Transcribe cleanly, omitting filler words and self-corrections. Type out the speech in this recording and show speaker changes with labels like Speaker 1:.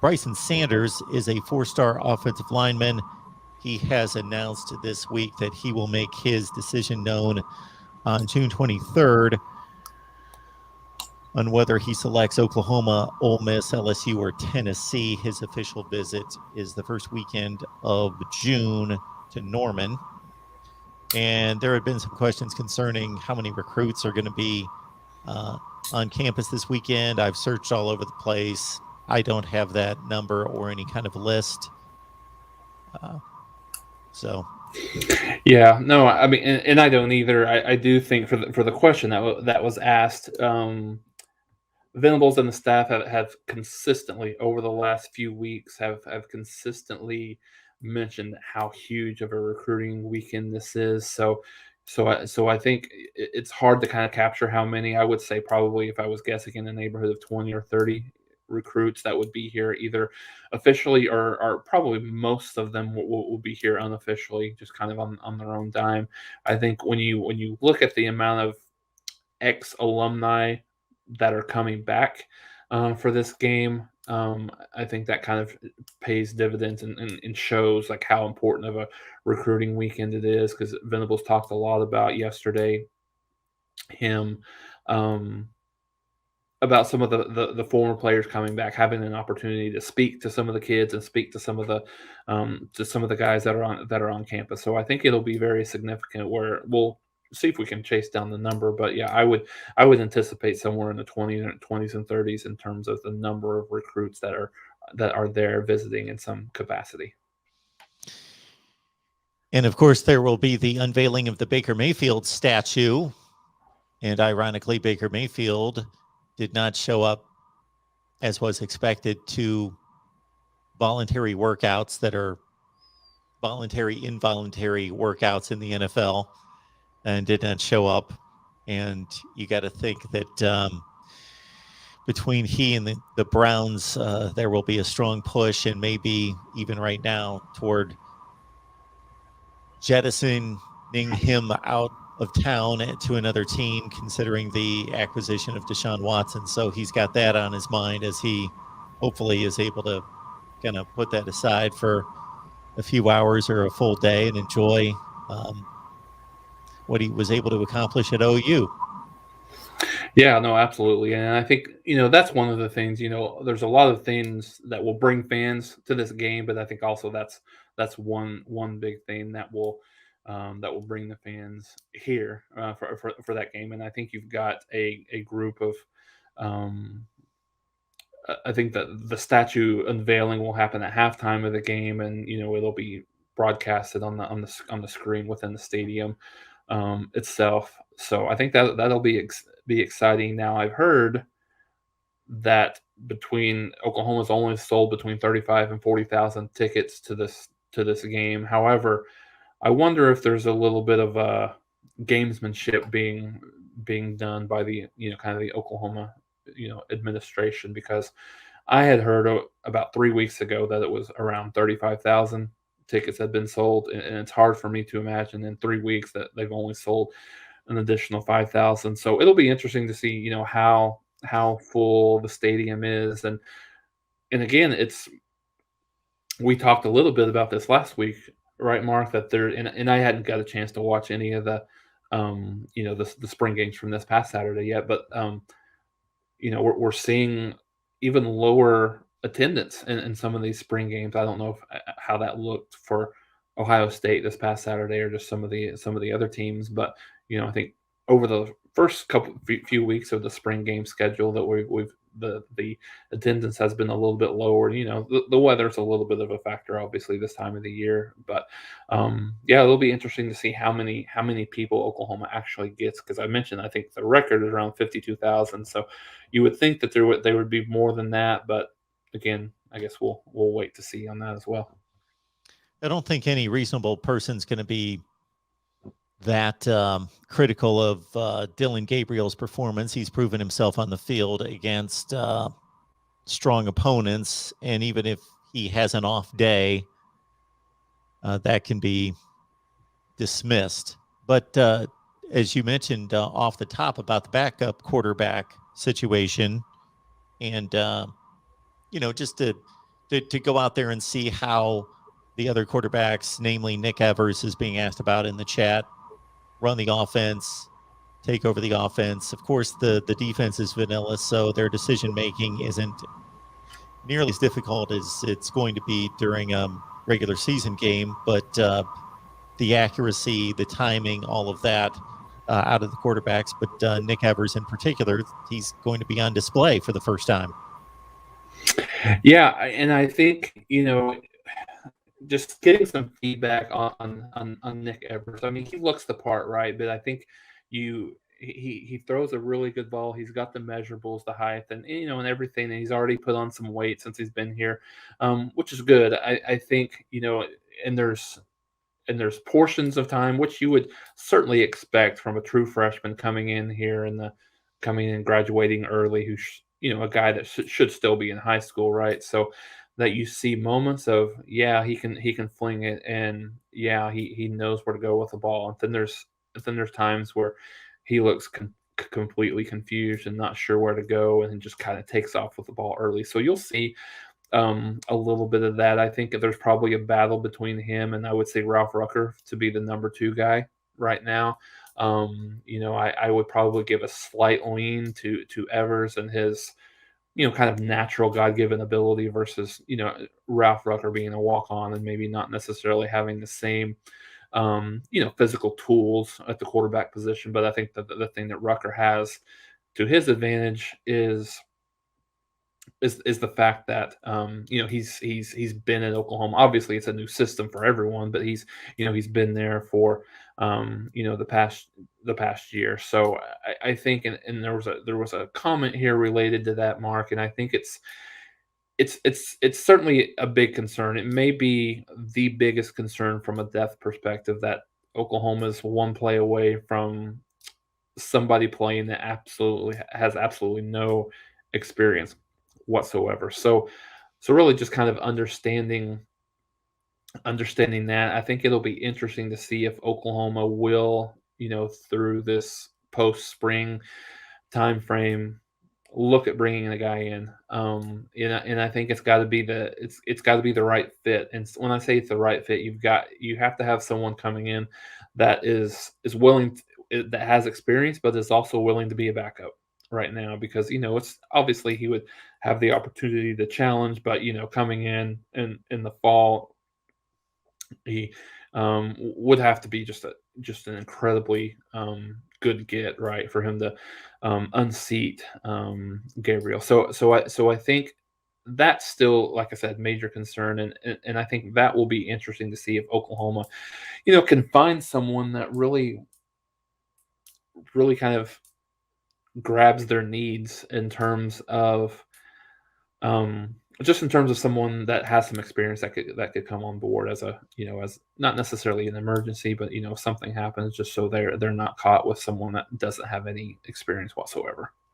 Speaker 1: Brycen Sanders is a four-star offensive lineman. He has announced this week that he will make his decision known on June 23rd on whether he selects Oklahoma, Ole Miss, LSU, or Tennessee. His official visit is the first weekend of June to Norman. And there had been some questions concerning how many recruits are going to be on campus this weekend. I've searched all over the place. I don't have that number or any kind of list.
Speaker 2: Yeah, no, I mean, and I don't either. I do think for the question that was asked, Venables and the staff have consistently over the last few weeks have consistently mentioned how huge of a recruiting weekend this is. So I think it's hard to kind of capture how many. I would say probably, if I was guessing, in the neighborhood of 20 or 30 recruits that would be here either officially or probably most of them will be here unofficially, just kind of on their own dime. I think when you look at the amount of ex-alumni that are coming back for this game, I think that kind of pays dividends and shows like how important of a recruiting weekend it is, because Venables talked a lot about yesterday him about some of the former players coming back, having an opportunity to speak to some of the kids and speak to some of the guys that are on campus. So I think it'll be very significant. Where we'll see if we can chase down the number, but yeah, I would anticipate somewhere in the 20s and 30s in terms of the number of recruits that are there visiting in some capacity.
Speaker 1: And of course, there will be the unveiling of the Baker Mayfield statue. And ironically, Baker Mayfield did not show up, as was expected, to voluntary workouts that are voluntary, involuntary workouts in the NFL, and did not show up. And you got to think that between he and the Browns, there will be a strong push, and maybe even right now, toward jettisoning him out of town to another team, considering the acquisition of Deshaun Watson. So he's got that on his mind as he hopefully is able to kind of put that aside for a few hours or a full day and enjoy what he was able to accomplish at OU.
Speaker 2: Yeah, no, absolutely. And I think, that's one of the things, there's a lot of things that will bring fans to this game, but I think also that's one big thing that will bring the fans here for that game. And I think you've got a group of, I think that the statue unveiling will happen at halftime of the game, and it'll be broadcasted on the screen within the stadium itself. So I think that'll be exciting. Now, I've heard that Oklahoma's only sold between 35 and 40,000 tickets to this game. However, I wonder if there's a little bit of gamesmanship being done by the kind of the Oklahoma administration, because I had heard about 3 weeks ago that it was around 35,000 tickets had been sold, and it's hard for me to imagine in 3 weeks that they've only sold an additional 5,000. So it'll be interesting to see how full the stadium is, and again, we talked a little bit about this last week, right, Mark? That and I hadn't got a chance to watch any of the the spring games from this past Saturday yet, but we're seeing even lower attendance in some of these spring games. I don't know how that looked for Ohio State this past Saturday, or just some of the other teams, but I think over the first few weeks of the spring game schedule that the attendance has been a little bit lower. The weather's a little bit of a factor, obviously, this time of the year. But yeah, it'll be interesting to see how many people Oklahoma actually gets, because I mentioned I think the record is around 52,000. So you would think that there would be more than that, but again, I guess we'll wait to see on that as well.
Speaker 1: I don't think any reasonable person's going to be that critical of Dylan Gabriel's performance. He's proven himself on the field against strong opponents, and even if he has an off day, that can be dismissed. But as you mentioned off the top about the backup quarterback situation, and just to to go out there and see how the other quarterbacks, namely Nick Evers, is being asked about in the chat, run the offense, take over the offense. Of course, the defense is vanilla, so their decision making isn't nearly as difficult as it's going to be during a regular season game. But the accuracy, the timing, all of that out of the quarterbacks. But Nick Evers in particular, he's going to be on display for the first time.
Speaker 2: Yeah, and I think, just getting some feedback on Nick Evers. I mean, he looks the part, right? But I think he throws a really good ball. He's got the measurables, the height, and and everything. And he's already put on some weight since he's been here, which is good. I think and there's portions of time which you would certainly expect from a true freshman coming in here and coming in graduating early, a guy that should still be in high school, right? So that you see moments of he can fling it, and he knows where to go with the ball, and then there's times where he looks completely confused and not sure where to go, and just kind of takes off with the ball early. So you'll see a little bit of that. I think there's probably a battle between him and, I would say, Ralph Rucker to be the number 2 guy right now. I would probably give a slight lean to Evers and his kind of natural God-given ability versus Ralph Rucker being a walk-on and maybe not necessarily having the same physical tools at the quarterback position. But I think that the thing that Rucker has to his advantage is the fact that he's been in Oklahoma. Obviously, it's a new system for everyone, but he's been there for the past year. So I think, and there was a comment here related to that, Mark, and I think it's certainly a big concern. It may be the biggest concern from a depth perspective, that Oklahoma's one play away from somebody playing that has absolutely no experience whatsoever. So really just kind of understanding that. I think it'll be interesting to see if Oklahoma will, through this post-spring time frame, look at bringing a guy in. And I think it's got to be the right fit. And when I say it's the right fit, you have to have someone coming in that is willing that has experience, but is also willing to be a backup right now, because it's obviously he would have the opportunity to challenge, but coming in the fall, he would have to be just an incredibly good get, right, for him to unseat Gabriel. So I think that's still, like I said, major concern, and I think that will be interesting to see if Oklahoma can find someone that really kind of grabs their needs in terms of just in terms of someone that has some experience that could come on board as as not necessarily an emergency, but if something happens, just so they're not caught with someone that doesn't have any experience whatsoever.